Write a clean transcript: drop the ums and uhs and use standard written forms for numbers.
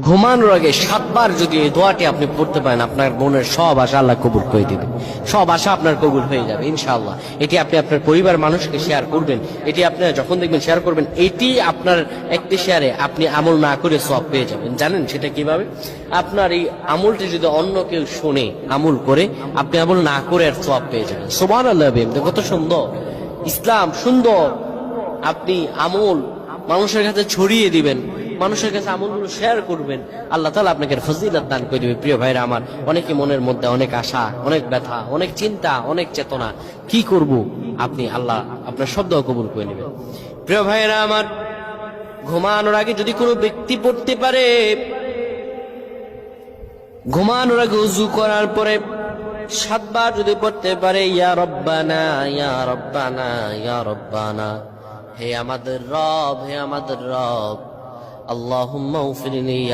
ঘুমানোর আগে 7 বার যদি এই দোয়াটি আপনি পড়তে পারেন, আপনার মনের সব আশা আল্লাহ কবুল করে দিবে। সব আশা আপনার কবুল হয়ে যাবে ইনশাআল্লাহ। এটি আপনি আপনার পরিবার মানুষকে শেয়ার করবেন। এটি আপনি যখন দেখবেন শেয়ার করবেন, এটি আপনার একটি শেয়ারে আপনি আমল না করে সওয়াব পেয়ে যাবেন। জানেন সেটা কিভাবে? আপনার এই আমলটি যদি অন্য কেউ শুনে আমল করে, আপনি আমল না করে আর সওয়াব পেয়ে যাবেন। সুবহানাল্লাহ। কত সুন্দর ইসলাম, সুন্দর। আপনি আমল মানুষের কাছে ছড়িয়ে দিবেন, মানুষের কাছে আমলগুলো শেয়ার করবেন, আল্লাহ তাআলা আপনাকে ফজিলত দান করে দিবে। প্রিয় ভাইরা আমার, অনেকে মনের মধ্যে অনেক আশা, অনেক ব্যথা, অনেক চিন্তা, অনেক চেতনা, কি করব, আপনি আল্লাহ আপনার শব্দ কবুল করে নেবেন। প্রিয় ভাইরা আমার, ঘুমানোর আগে যদি কোনো ব্যক্তি পড়তে পারে, ঘুমানোর আগে ওযু করার পরে 7 বার যদি পড়তে পারে, ইয়া রব্বানা ইয়া রব্বানা ইয়া রব্বানা, হে আমাদের রব, হে আমাদের রব, আল্লাহুম্মা উগফিরলি।